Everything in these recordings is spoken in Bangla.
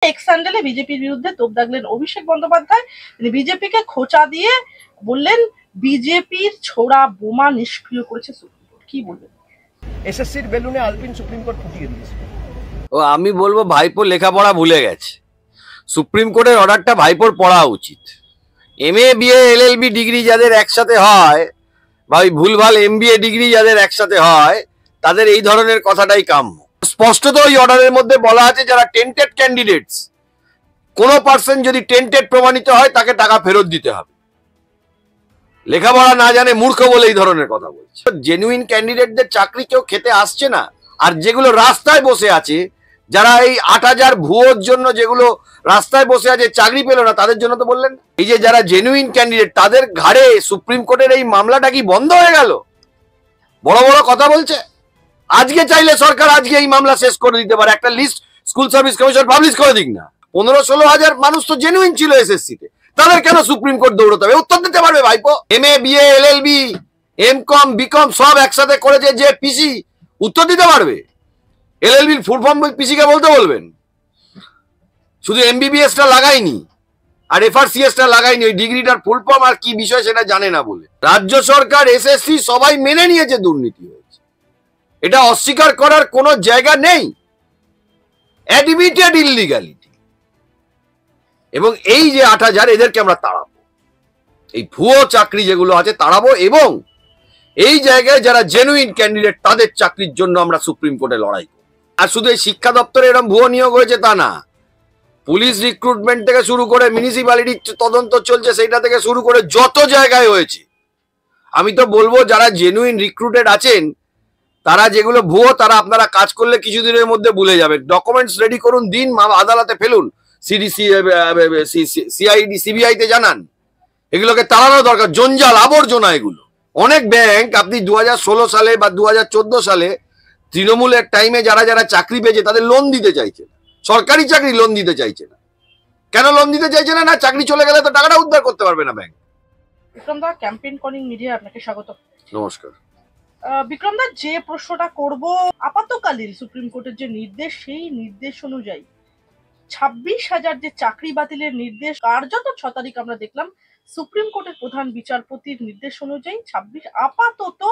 এক্স স্যান্ডেলে বিজেপির বিরুদ্ধে তোপ দাগলেন অভিষেক বন্দ্যোপাধ্যায়। তিনি বিজেপিকে খোঁচা দিয়ে বললেন বিজেপির ছোড়া বোমা নিষ্ক্রিয় করেছে সুপ্রিম কোর্ট। কি বলবেন? এসএসসির বেলুনে আলপিন সুপ্রিম কোর্ট ফুটিয়ে দিয়েছে। ও আমি বলবো ভাইপো লেখাপড়া ভুলে গেছে। সুপ্রিম কোর্টের অর্ডারটা ভাইপোর পড়া উচিত। এমএ বিএ এলএলবি ডিগ্রি যাদের একসাথে হয় বা ওই ভুলভাল এমবিএ ডিগ্রি যাদের একসাথে হয় তাদের এই ধরনের কথাটাই কাম্য। স্পষ্টত ওই অর্ডারের মধ্যে বলা আছে যারা টেন্টেড ক্যান্ডিডেটস, কোনো পার্সন যদি টেন্টেড প্রমাণিত হয় তাকে টাকা ফেরত দিতে হবে। লেখাপড়া না জানে মূর্খ বলে এই ধরনের কথা বলছে। জেনুইন ক্যান্ডিডেটদের চাকরি কেউ খেতে আসছে না, আর যেগুলো রাস্তায় বসে আছে, যারা এই ৮,০০০ ভুয়োর জন্য যেগুলো রাস্তায় বসে আছে চাকরি পেল না, তাদের জন্য তো বললেন। এই যে যারা জেনুইন ক্যান্ডিডেট তাদের ঘাড়ে সুপ্রিম কোর্টের এই মামলাটা কি বন্ধ হয়ে গেল? বড় বড় কথা বলছে। আজকে চাইলে সরকার আজকে এই মামলা শেষ করে দিতে পারে। একটা list school service commission publish করে দিক না। ১৫-১৬ হাজার মানুষ তো জেনুইন ছিল এসএসসি তে, তাদের কেন সুপ্রিম কোর্ট দৌড়তে হবে? উত্তর দিতে পারবে ভাইপো। MA BA LLB MCom BCom সব একসাথে করেছে যে পিসি, উত্তর দিতে পারবে। এলএলবির ফুল ফর্ম পিসিকে বলতে বলবেন। শুধু এমবিবিএসটা লাগায়নি আর এফআরসিএসটা লাগায়নি, ওই ডিগ্রিটার ফুল ফর্ম আর কি বিষয় সেটা জানে না বলে। রাজ্য সরকার এসএসসি সবাই মেনে নিয়েছে দুর্নীতি হয়েছে, এটা অস্বীকার করার কোনো জায়গা নেই। অ্যাডমিটেড ইললিগালিটি। এবং এই যে ৮,০০০ এদেরকে আমরা তাড়াবো, এই ভুয়ো চাকরি যেগুলো আছে তাড়াবো, এবং এই জায়গায় যারা জেনুইন ক্যান্ডিডেট তাদের চাকরির জন্য আমরা সুপ্রিম কোর্টে লড়াই করব। আর শুধু এই শিক্ষা দপ্তরে এরকম ভুয়ো নিয়োগ হয়েছে তা না, পুলিশ রিক্রুটমেন্ট থেকে শুরু করে মিউনিসিপ্যালিটির তদন্ত চলছে সেইটা থেকে শুরু করে যত জায়গায় হয়েছে। আমি তো বলবো যারা জেনুইন রিক্রুটেড আছেন তারা যেগুলো ভুয়ো তারা আপনারা কাজ করলে কিছুদিনের মধ্যে ভুলে যাবেন। ডকুমেন্টস রেডি করুন, দিন আদালতে ফেলুন, সিডিসি সিআইডি সিবিআই তে জানান। এগুলোকে তাড়ানো দরকার, জঞ্জাল আবর্জনা এগুলো। অনেক ব্যাংক আপনি ২০১৬ সালে বা ২০১৪ সালে তৃণমূলের টাইমে যারা যারা চাকরি পেয়েছে তাদের লোন দিতে চাইছে না, সরকারি চাকরি লোন দিতে চাইছে না। কেন লোন দিতে চাইছে না? না, চাকরি চলে গেলে তো টাকাটা উদ্ধার করতে পারবে না ব্যাংক। বিক্রম দা, ক্যাম্পেইন কলিং মিডিয়া আপনাকে স্বাগত। নমস্কার। বিক্রম দা, যে প্রশ্নটা করব, আপাতকালীন সুপ্রিম কোর্টের যে নির্দেশ, সেই নির্দেশ অনুযায়ী ২৬,০০০ যে চাকরি বাতিলের নির্দেশ কার্যত ৬ তারিখ আমরা দেখলাম সুপ্রিম কোর্টের প্রধান বিচারপতির নির্দেশ অনুযায়ী আপাতত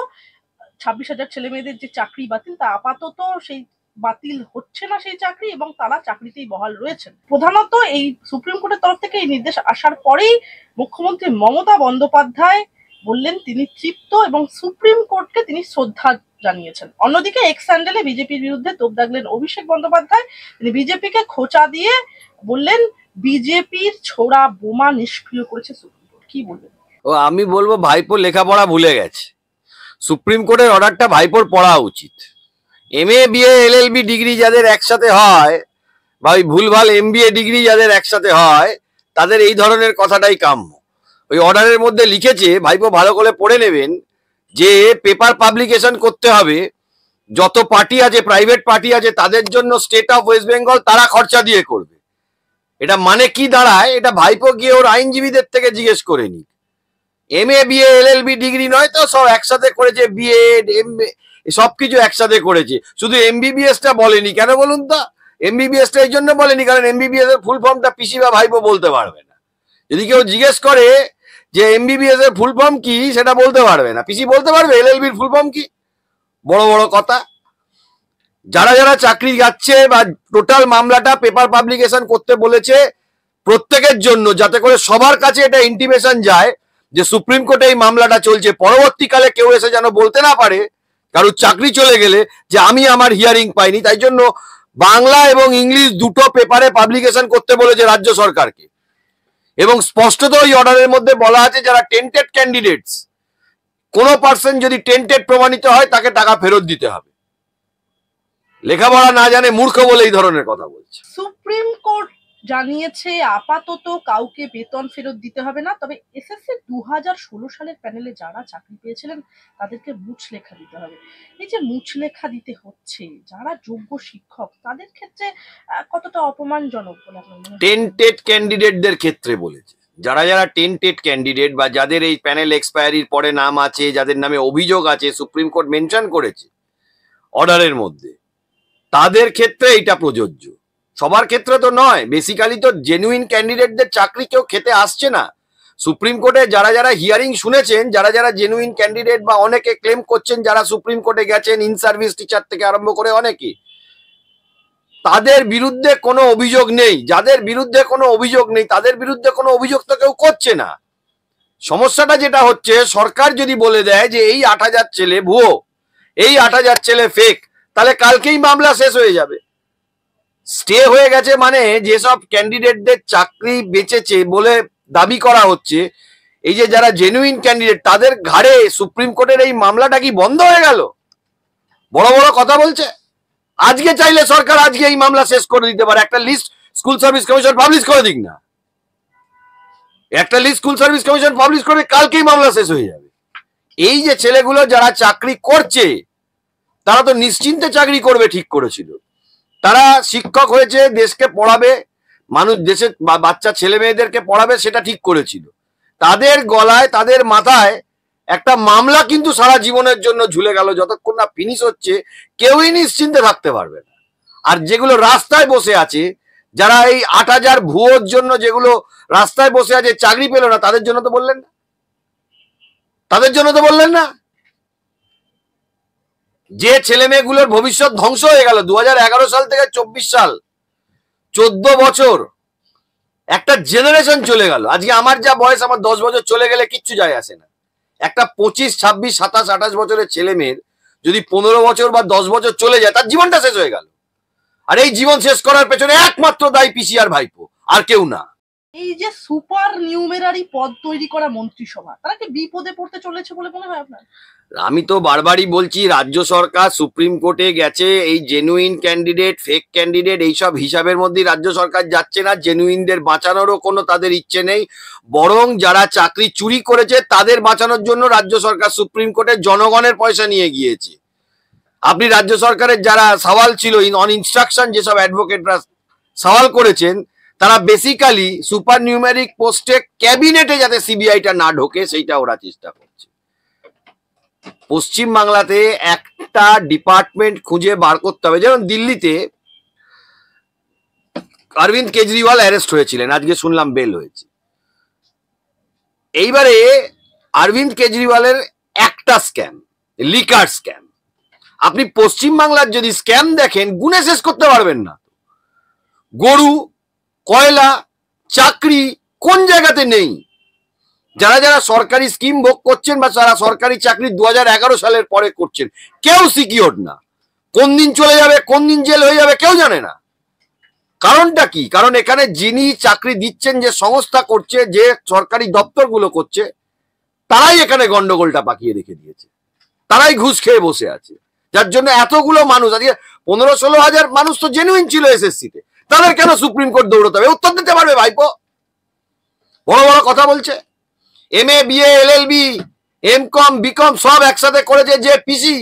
২৬,০০০ ছেলে মেয়েদের যে চাকরি বাতিল, তা আপাতত সেই বাতিল হচ্ছে না সেই চাকরি, এবং তারা চাকরিতেই বহাল রয়েছেন। প্রধানত এই সুপ্রিম কোর্টের তরফ থেকে এই নির্দেশ আসার পরেই মুখ্যমন্ত্রী মমতা বন্দ্যোপাধ্যায় বললেন তিনি তৃপ্ত এবং সুপ্রিম কোর্টকে তিনি শ্রদ্ধা জানিয়েছেন। অন্যদিকে এক্স স্যান্ডেলে বিজেপির বিরুদ্ধে তোপ দাগলেন অভিষেক বন্দ্যোপাধ্যায়। তিনি বিজেপিকে খোঁচা দিয়ে বললেন বিজেপির ছোড়া বোমা নিষ্ক্রিয় করেছে সুপ্রিম কোর্ট। কি বলবেন? ও আমি বলবো ভাইপো লেখাপড়া ভুলে গেছে। সুপ্রিম কোর্টের অর্ডারটা ভাইপোর পড়া উচিত। এমএ বিএ এলএলবি ডিগ্রি যাদের একসাথে হয় বা ওই ভুলভাল এমবিএ ডিগ্রি যাদের একসাথে হয় তাদের এই ধরনের কথাটাই কাম্য। ওই অর্ডারের মধ্যে লিখেছে, ভাইপো ভালো করে পড়ে নেবেন, যে পেপার পাবলিকেশন করতে হবে, যত পার্টি আছে প্রাইভেট পার্টি আছে তাদের জন্য স্টেট অফ ওয়েস্ট বেঙ্গল তারা খরচা দিয়ে করবে। এটা মানে কি দাঁড়ায়, এটা ভাইপো গিয়ে ওর আইনজীবীদের থেকে জিজ্ঞেস করে নি। এমএ বিএ এলএলবি ডিগ্রি নয় তো, সব একসাথে করেছে, বিএড এমএ সবকিছু একসাথে করেছে। শুধু এমবিবিএসটা বলেনি। কেন বলুন তো? এমবিবিএসটা এই জন্য বলেনি কারণ এমবিবিএস এর ফুল ফর্মটা পিসি বা ভাইপো বলতে পারবে না। যদি কেউ জিজ্ঞেস করে যে এমবিবিএস এর ফুল ফর্ম কি, সেটা বলতে পারবে না। পিসি বলতে পারবে এলএলবির ফুল ফর্ম কি? বড় বড় কথা। যারা যারা চাকরি যাচ্ছে বা টোটাল মামলাটা পেপার পাবলিকেশন করতে বলেছে প্রত্যেকের জন্য, যাতে করে সবার কাছে এটা ইন্টিমেশন যায় যে সুপ্রিম কোর্টে এই মামলাটা চলছে। পরবর্তীকালে কেউ এসে যেন বলতে না পারে কারোর চাকরি চলে গেলে যে আমি আমার হিয়ারিং পাইনি। তাই জন্য বাংলা এবং ইংলিশ দুটো পেপারে পাবলিকেশন করতে বলেছে রাজ্য সরকারকে, এবং স্পষ্টত ওই অর্ডারের মধ্যে বলা আছে যারা টেন্টেড ক্যান্ডিডেটস, কোনো পার্সন যদি টেন্টেড প্রমাণিত হয় তাকে টাকা ফেরত দিতে হবে। লেখাপড়া না জানে মূর্খ বলে এই ধরনের কথা বলছে। সুপ্রিম কোর্ট জানিয়েছে আপাতত কাউকে বেতন ফেরত দিতে হবে না, তবে এসএসসি ২০১৬ সালের প্যানেলে যারা চাকরি পেয়েছিলেন তাদেরকে মুচলেখা দিতে হবে। এই যে মুচলেখা দিতে হচ্ছে, যারা যোগ্য শিক্ষক তাদের ক্ষেত্রে কতটা অপমানজনক বলে আপনার মনে হয়? টেন্টেড ক্যান্ডিডেটদের ক্ষেত্রে বলেছে, যারা যারা টেন্টেড ক্যান্ডিডেট বা যাদের এই প্যানেল এক্সপায়ারির পরে নাম আছে, যাদের নামে অভিযোগ আছে, সুপ্রিম কোর্ট মেনশন করেছে অর্ডারের মধ্যে, তাদের ক্ষেত্রে এটা প্রযোজ্য। সবার ক্ষেত্রে তো নয়, বেসিক্যালি তো জেনুইন ক্যান্ডিডেটদের চাকরি কেউ খেতে আসছে না। সুপ্রিম কোর্টে যারা যারা হিয়ারিং শুনেছেন, যারা যারা জেনুইন ক্যান্ডিডেট বা অনেকে ক্লেম করছেন যারা সুপ্রিম কোর্টে গেছেন, ইন সার্ভিস টিচার থেকে আরম্ভ করে অনেকেই, তাদের বিরুদ্ধে কোনো অভিযোগ নেই। যাদের বিরুদ্ধে কোনো অভিযোগ নেই তাদের বিরুদ্ধে কোনো অভিযোগ তো কেউ করছে না। সমস্যাটা যেটা হচ্ছে, সরকার যদি বলে দেয় যে এই 8,000 ছেলে ভুয়ো, এই 8,000 ছেলে ফেক, তাহলে কালকেই মামলা শেষ হয়ে যাবে। স্টে হয়ে গেছে মানে যেসব ক্যান্ডিডেটদের চাকরি বেঁচেছে বলে দাবি করা হচ্ছে, এই যে যারা জেনুইন ক্যান্ডিডেট তাদের ঘাড়ে সুপ্রিম কোর্টের এই মামলাটা কি বন্ধ হয়ে গেল? বড় বড় কথা বলছে। আজকে চাইলে সরকার আজকে এই মামলা শেষ করে দিতে পারে। একটা list school service commission publish করে দিক না, একটা list school service commission publish করে কালকেই মামলা শেষ হয়ে যাবে। এই যে ছেলেগুলো যারা চাকরি করছে তারা তো নিশ্চিন্তে চাকরি করবে ঠিক করেছিল। তারা শিক্ষক হয়েছে, দেশকে পড়াবে, মানুষ দেশের বাচ্চা ছেলে মেয়েদেরকে পড়াবে, সেটা ঠিক করেছিল। তাদের গলায় তাদের মাথায় একটা মামলা কিন্তু সারা জীবনের জন্য ঝুলে গেল। যতক্ষণ না ফিনিশ হচ্ছে কেউই নিশ্চিন্তে থাকতে পারবে না। আর যেগুলো রাস্তায় বসে আছে, যারা এই 8,000 ভুয়োর জন্য যেগুলো রাস্তায় বসে আছে চাকরি পেল না, তাদের জন্য তো বললেন না, তাদের জন্য তো বললেন না। যে ছেলে মেয়েগুলোর ভবিষ্যৎ ধ্বংস হয়ে গেল 2011 সাল থেকে 24 সাল, 14 বছর, একটা জেনারেশন চলে গেল। আজকে আমার যা বয়স, আমার 10 বছর চলে গেলে কিচ্ছু যায় আসে না। একটা 25, 26, 27, 28 বছরের ছেলে মেয়ের যদি 15 বছর বা 10 বছর চলে যায়, তার জীবনটা শেষ হয়ে গেল। আর এই জীবন শেষ করার পেছনে একমাত্র দায়ী পিসি আর ভাইপো, আর কেউ না। এই যে সুপার নিউমেরারি পদ তৈরি করা মন্ত্রিসভা, তারা কি বিপদে পড়তে চলেছে বলে মনে হয় আপনার? আমি তো বারবারই বলছি, রাজ্য সরকার সুপ্রিম কোর্টে গেছে, এই জেনুইন ক্যান্ডিডেট ফেক ক্যান্ডিডেট এইসব হিসাবের মধ্যে রাজ্য সরকার যাচ্ছে না। জেনুইনদের বাঁচানোরও কোনো তাদের ইচ্ছে নেই, বরং যারা চাকরি চুরি করেছে তাদের বাঁচানোর জন্য রাজ্য সরকার সুপ্রিম কোর্টে জনগণের পয়সা নিয়ে গিয়েছে। আপনি রাজ্য সরকারের যারা সওয়াল ছিল অন ইনস্ট্রাকশন, যেসব অ্যাডভোকেটরা সওয়াল করেছেন, তারা বেসিক্যালি সুপার নিউমেরিক পোস্টে ক্যাবিনেটে যাতে সিবিআইটা না ঢোকে সেইটা ওরা চেষ্টা করছে। পশ্চিম বাংলাতে একটা ডিপার্টমেন্ট খুঁজে বার করতে হবে। যেমন দিল্লিতে অরবিন্দ কেজরিওয়াল অ্যারেস্ট হয়েছিলেন, আজকে শুনলাম বেল হয়েছে। এইবারে অরবিন্দ কেজরিওয়ালের একটা স্ক্যাম, লিকার স্ক্যাম। আপনি পশ্চিম বাংলার যদি স্ক্যাম দেখেন গুণে শেষ করতে পারবেন না। গরু, কয়লা, চাকরি কোন জায়গাতে নেই? যারা যারা সরকারি স্কিম ভোগ করছেন বা যারা সরকারি চাকরি 2011 সালের পরে করছেন, কেউ সিকিউর না। কোন দিন চলে যাবে, কোন দিন জেল হয়ে যাবে কেউ জানে না। কারণটা কি? কারণ এখানে যিনি চাকরি দিচ্ছেন, যে সংস্থা করছে, যে সরকারি দপ্তরগুলো করছে, তারাই এখানে গন্ডগোলটা পাকিয়ে রেখে দিয়েছে। তারাই ঘুষ খেয়ে বসে আছে, যার জন্য এতগুলো মানুষ, আজকে 15-16 হাজার মানুষ তো জেনুইন ছিল এসএসসিতে, তাদের কেন সুপ্রিম কোর্ট দৌড়তে হবে? উত্তর দিতে পারবে ভাইপো? বড় বড় কথা বলছে। MA, BA, LLB, MCOM, BCom সব একসাথে করেছে যে পিসি,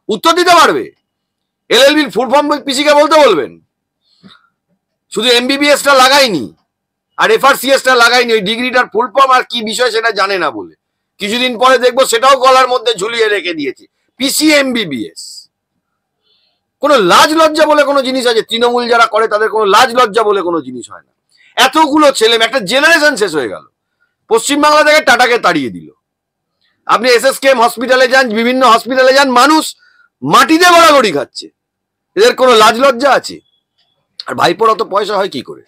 উত্তর দিতে পারবে? LLB ফুল ফর্ম পিসি কে বলতে বলবেন। শুধু MBBS টা লাগাইনি আর FRCS টা লাগাইনি, ওই ডিগ্রিটার ফুল ফর্ম আর কি বিষয় সেটা জানে না বলে কিছুদিন পরে দেখবো সেটাও গলার মধ্যে ঝুলিয়ে রেখে দিয়েছে। পিসি MBBS, কোনো লাজ লজ্জা বলে কোনো জিনিস আছে? তৃণমূল যারা করে তাদের কোনো লাজ লজ্জা বলে কোনো জিনিস হয় না। এতগুলো ছেলে, একটা জেনারেশন শেষ হয়ে গেল। পশ্চিমবাংলা থেকে টাটাকে তাড়িয়ে দিল। আপনি SSKM হসপিটালে যান, বিভিন্ন হসপিটালে যান, মানুষ মাটিতে গড়াগড়ি খাচ্ছে। এদের কোনো লাজ লজ্জা আছে? আর ভাইপোর অত পয়সা হয় কি করে?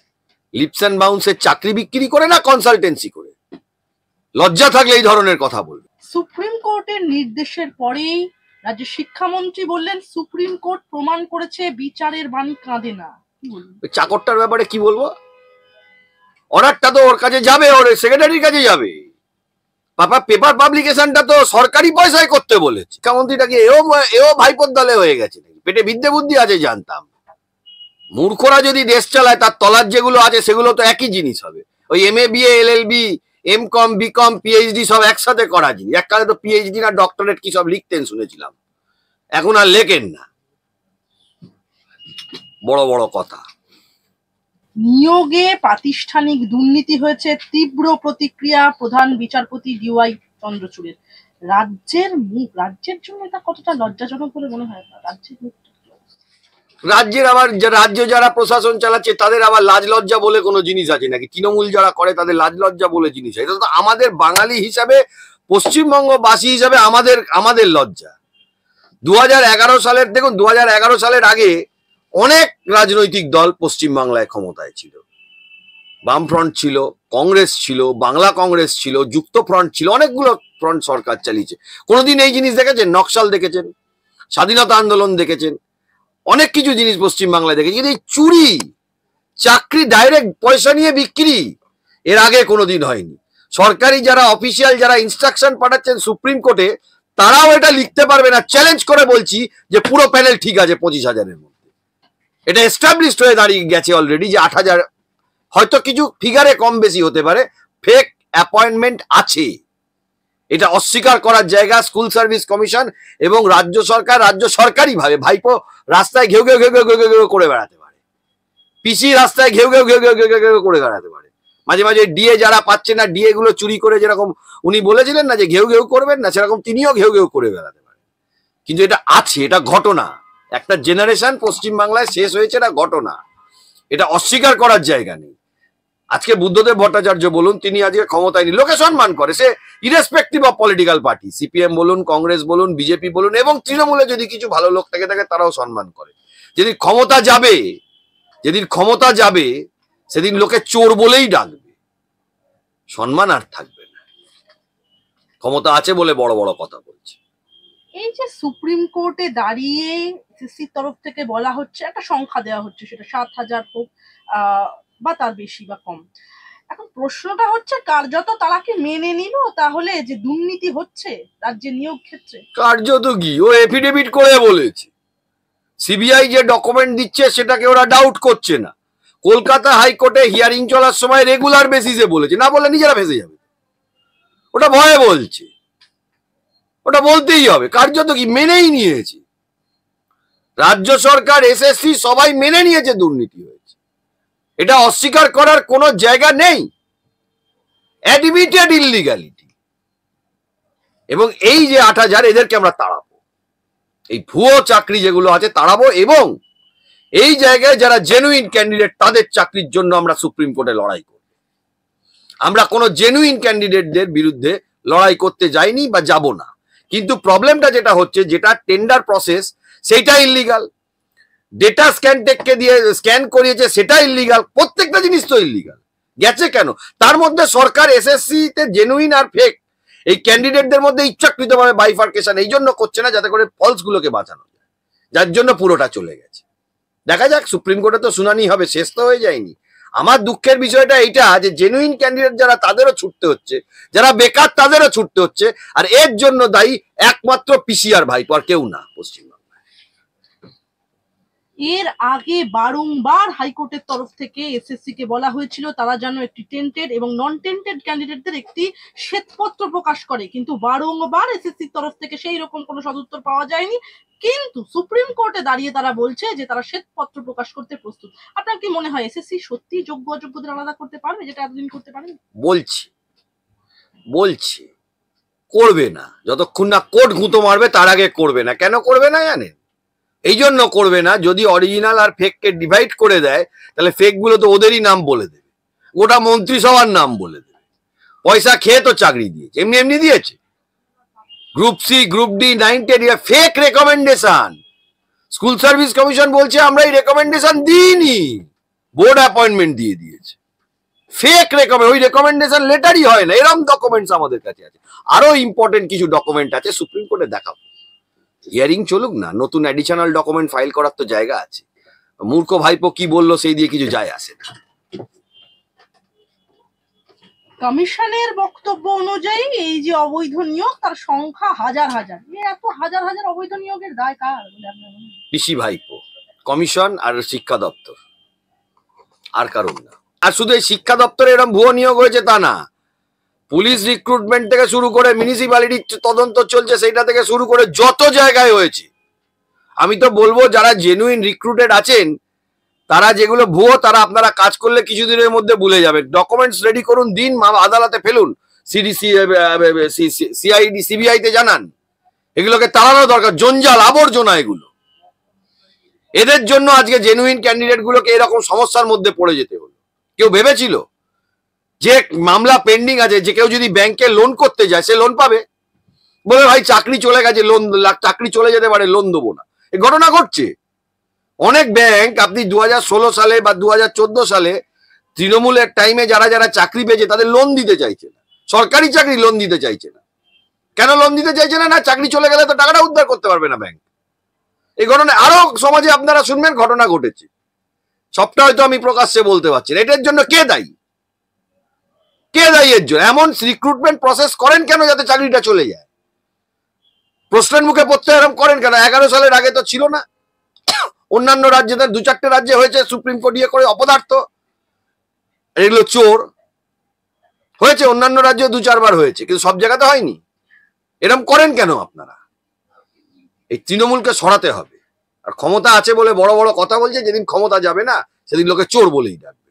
লিপস অ্যান্ড বাউন্সের চাকরি বিক্রি করে না কনসালটেন্সি করে? লজ্জা থাকলে এই ধরনের কথা বলবে। সুপ্রিম কোর্টের নির্দেশের পরেই রাজ্যের শিক্ষামন্ত্রী বললেন সুপ্রিম কোর্ট প্রমাণ করেছে বিচারের বাণী কাঁদে না। কি বলবেন? চাকরটার ব্যাপারে কি বলবো? অর্ডারটা তো ওর কাছে যাবে, ওর সেক্রেটারির কাছে যাবে। পাপা পেপার পাবলিকেশনটা তো সরকারি পয়সায় করতে বলেছে। শিক্ষামন্ত্রীটাকে এও ভাইপোর দলে হয়ে গেছে নাকি? পেটে বিদ্যে বুদ্ধি আছে জানতাম। মূর্খরা যদি দেশ চালায় তার তলার যেগুলো আছে সেগুলো তো একই জিনিস হবে। ওই MA, BA, LLB, MCOM, BCom, PhD সব একসাথে করা জিনিস। এককালে তো PhD না ডক্টরেট কি সব লিখতেন শুনেছিলাম, এখন আর লেখেন না। বড় বড় কথা। নিয়োগে প্রাতিষ্ঠানিক দুর্নীতি হয়েছে, তীব্র প্রতিক্রিয়া প্রধান বিচারপতি DY চন্দ্রচূড়ের। রাজ্যের জন্য এটা কতটা লজ্জাজনক বলে মনে হয়? রাজ্যের মুখ রাজ্যের আবার রাজ্য যারা প্রশাসন চালাচ্ছে তাদের আবার লাজ লজ্জা বলে কোনো জিনিস আছে নাকি? তৃণমূল যারা করে তাদের লাজ লজ্জা বলে জিনিস আছে? এটা তো আমাদের বাঙালি হিসাবে, পশ্চিমবঙ্গবাসী হিসাবে আমাদের লজ্জা। 2011 সালের, দেখুন 2011 সালের আগে অনেক রাজনৈতিক দল পশ্চিমবাংলায় ক্ষমতায় ছিল। বামফ্রন্ট ছিল, কংগ্রেস ছিল, বাংলা কংগ্রেস ছিল, যুক্ত ফ্রন্ট ছিল, অনেকগুলো ফ্রন্ট সরকার চালিয়েছে। কোনোদিন এই জিনিস দেখেছেন? নকশাল দেখেছেন, স্বাধীনতা আন্দোলন দেখেছেন, অনেক কিছু জিনিস পশ্চিমবাংলায় দেখেছি। কিন্তু এই চুরি, চাকরি ডাইরেক্ট পয়সা নিয়ে বিক্রি এর আগে কোনোদিন হয়নি। সরকারি যারা অফিসিয়াল, যারা ইনস্ট্রাকশন পাঠাচ্ছেন সুপ্রিম কোর্টে, তারাও এটা লিখতে পারবে না। চ্যালেঞ্জ করে বলছি যে পুরো প্যানেল ঠিক আছে 25,000-এর মধ্যে। এটা এস্টাবলিশড হয়ে দাঁড়িয়ে গেছে অলরেডি যে 8,000, হয়তো কিছু ফিগারে কম বেশি হতে পারে, ফেক অ্যাপয়েন্টমেন্ট আছে। এটা অস্বীকার করার জায়গা স্কুল সার্ভিস কমিশন এবং রাজ্য সরকার। রাজ্য সরকারই ভাবে ভাইপো রাস্তায় ঘেউ ঘেউ ঘেউ ঘেউ ঘেউ ঘেউ করে বেড়াতে পারে, পিসি রাস্তায় ঘেউ ঘেউ ঘেউ ঘেউ ঘেউ ঘেউ করে বেড়াতে পারে। মাঝে মাঝে ডিএ যারা পাচ্ছে না, ডিএ গুলো চুরি করে, যেরকম উনি বলেছিলেন না যে ঘেউ ঘেউ করবেন না, সেরকম তিনিও ঘেউ ঘেউ করে বেড়াতে পারেন। কিন্তু এটা আছে, এটা ঘটনা। একটা জেনারেশন পশ্চিমবাংলায় শেষ হয়েছে, এটা ঘটনা, এটা অস্বীকার করার জায়গা নেই। আজকে বুদ্ধদেব ভট্টাচার্য বলুন, তিনি আজকে ক্ষমতায় নিয়ে লোকে সম্মান করে, সে irrespective of political party, CPM বলুন, কংগ্রেস বলুন, বিজেপি বলুন, এবং তৃণমূলে যদি কিছু ভালো লোক থেকে থাকে তারাও সম্মান করে। যেদিন ক্ষমতা যাবে সেদিন লোকে চোর বলেই ডাকবে, সম্মান আর থাকবে না। ক্ষমতা আছে বলে বড় বড় কথা বলছে। এই যে সুপ্রিম কোর্টে দাঁড়িয়ে সিসির তরফ থেকে বলা হচ্ছে, একটা সংখ্যা দেওয়া হচ্ছে, সেটা 7,000 হোক বা তার বেশি বা কম। এখন প্রশ্নটা হচ্ছে, কার্যত তারা কি মেনে নিল তাহলে যে দুর্নীতি হচ্ছে রাজ্যে নিয়োগ ক্ষেত্রে? কার্যত কি, ও এফিডেভিট করে বলেছে। সিবিআই যে ডকুমেন্ট দিচ্ছে সেটাকে ওরা ডাউট করছে না। কলকাতা হাইকোর্টে হিয়ারিং চলার সময় রেগুলার বেসিসে বলেছে, না বলে নিজেরা ফেসে যাবে। ওটা ভয়ে বলছে, ওটা বলতেই হবে। কার্যত কি, মেনেই নিয়েছে। রাজ্য সরকার, এসএসসি সবাই মেনে নিয়েছে দুর্নীতি হয়েছে, এটা অস্বীকার করার কোনো জায়গা নেই। অ্যাডমিটেড ইললিগ্যালিটি। এবং এই যে 8,000, এদেরকে আমরা তাড়াবো, এই ভুয়ো চাকরি যেগুলো আছে তাড়াবো, এবং এই জায়গায় যারা জেনুইন ক্যান্ডিডেট তাদের চাকরির জন্য আমরা সুপ্রিম কোর্টে লড়াই করব। আমরা কোনো জেনুইন ক্যান্ডিডেটদের বিরুদ্ধে লড়াই করতে যাইনি বা যাব না। কিন্তু প্রবলেমটা যেটা হচ্ছে, যেটা টেন্ডার প্রসেস সেটা ইল্লিগাল, ডেটা স্ক্যানটেককে দিয়ে স্ক্যান করিয়েছে সেটা ইল্লিগাল, প্রত্যেকটা জিনিস তো ইল্লিগাল। গেছে কেন? তার মধ্যে সরকার এসএসসি তে জেনুইন আর ফেক এই ক্যান্ডিডেটদের মধ্যে ইচ্ছাকৃতভাবে বাইফার্কেশন এই জন্য করছে না যাতে করে ফলস গুলোকে বাঁচানো যায়, যার জন্য পুরোটা চলে গেছে। দেখা যাক, সুপ্রিম কোর্টে তো শুনানি হবে, শেষ তো হয়ে যায়নি। আমার দুঃখের বিষয়টা এইটা যে জেনুইন ক্যান্ডিডেট যারা তাদেরও ছুটতে হচ্ছে, যারা বেকার তাদেরও ছুটতে হচ্ছে, আর এর জন্য দায়ী একমাত্র পিসিআর ভাইপো, আর কেউ না পশ্চিমবঙ্গে। এর আগে বারংবার হাইকোর্টের তরফ থেকে এসএসসি কে বলা হয়েছিল তারা যেন একটি টেন্টেড এবং নন টেন্টেড ক্যান্ডিডেটদের একটি শ্বেতপত্র প্রকাশ করে, কিন্তু বারংবার এসএসসির তরফ থেকে সেই রকম কোনো সদুত্তর পাওয়া যায়নি। কিন্তু সুপ্রিম কোর্টে দাঁড়িয়ে তারা বলছে যে তারা শ্বেতপত্র প্রকাশ করতে প্রস্তুত। আপনার কি মনে হয় এসএসসি সত্যি যোগ্য অযোগ্যদের আলাদা করতে পারবে, যেটা এতদিন করতে পারেনি? বলছি করবে না, যতক্ষণ না কোর্ট গুঁতো মারবে তার আগে করবে না। কেন করবে না জানেন? এই জন্য করবে না, যদি অরিজিনাল আর ফেককে ডিভাইড করে দেয় তাহলে ফেক গুলো তো ওদেরই নাম বলে দেবে, গোটা মন্ত্রিসভার নাম বলে দেবে। পয়সা খেয়ে তো চাকরি দিয়েছে, এমনি এমনি দিয়েছে। Group C, group D, 9, 10 fake recommendation. School service commission বলছে আমরা এই রেকমেন্ডেশন দিইনি, বোর্ড অ্যাপয়েন্টমেন্ট দিয়ে দিয়েছে। ফেক রেকমেন্ড, ওই রেকমেন্ডেশন লেটারই হয় না। এরকম ডকুমেন্টস আমাদের কাছে আছে, আরো ইম্পর্টেন্ট কিছু ডকুমেন্ট আছে, সুপ্রিম কোর্টে দেখাবো। হিয়ারিং চলুক না, নতুন অ্যাডিশনাল ডকুমেন্ট ফাইল করার তো জায়গা আছে। মূর্খ ভাইপো কি বললো সেই দিয়ে কিছু যায় আসে না। কমিশনের বক্তব্য অনুযায়ী এই যে অবৈধ নিয়োগ তার সংখ্যা হাজার হাজার। এত হাজার হাজার অবৈধ নিয়োগের দায় কার? পিসি ভাইপো, কমিশন আর শিক্ষা দপ্তর, আর কারণ না। আর শুধু এই শিক্ষা দপ্তরে এরকম ভুয়ো নিয়োগ হয়েছে তা না, পুলিশ রিক্রুটমেন্ট থেকে শুরু করে মিউনিসিপ্যালিটির তদন্ত চলছে, সেইটা থেকে শুরু করে যত জায়গায় হয়েছে। আমি তো বলবো যারা জেনুইন রিক্রুটেড আছেন, তারা যেগুলো ভুয়ো তারা আপনারা কাজ করলে কিছুদিনের মধ্যে ভুলে যাবেন। ডকুমেন্টস রেডি করুন, দিন আদালতে ফেলুন, সিআইডি সিবিআই তে জানান। এগুলোকে তাড়ানো দরকার, জঞ্জাল আবর্জনা এগুলো। এদের জন্য আজকে জেনুইন ক্যান্ডিডেট গুলোকে এরকম সমস্যার মধ্যে পড়ে যেতে হলো। কেউ ভেবেছিল যে মামলা পেন্ডিং আছে, যে কেউ যদি ব্যাংকে লোন করতে যায় সে লোন পাবে? বলে ভাই চাকরি চলে গেছে, লোন, চাকরি চলে যেতে পারে, লোন দেবো না। এই ঘটনা ঘটছে। অনেক ব্যাংক আপনি 2016 সালে বা 2014 সালে তৃণমূলের টাইমে যারা যারা চাকরি পেয়েছে তাদের লোন দিতে চাইছে না, সরকারি চাকরি লোন দিতে চাইছে না। কেন লোন দিতে চাইছে না? না, চাকরি চলে গেলে তো টাকাটা উদ্ধার করতে পারবে না ব্যাংক। এই ঘটনা আরো সমাজে আপনারা শুনবেন ঘটনা ঘটেছে, সবটা হয়তো আমি প্রকাশ্যে বলতে পারছি না। এটার জন্য কে দায়ী? কে দায়ী এর জন্য? এমন রিক্রুটমেন্ট প্রসেস করেন কেন যাতে চাকরিটা চলে যায়? প্রশ্নের মুখে পড়তে এরকম করেন কেন? 11 সালের আগে তো ছিল না। অন্যান্য রাজ্যে, 2-4টে রাজ্যে হয়েছে, সুপ্রিম কোর্ট ইয়ে করে অপদার্থ, এগুলো চোর হয়েছে। অন্যান্য রাজ্যে 2-4 বার হয়েছে, কিন্তু সব জায়গাতে হয়নি। এরকম করেন কেন আপনারা? এই তৃণমূলকে সরাতে হবে। আর ক্ষমতা আছে বলে বড় বড় কথা বলছে, যেদিন ক্ষমতা যাবে না সেদিন লোকে চোর বলেই ডাকবে।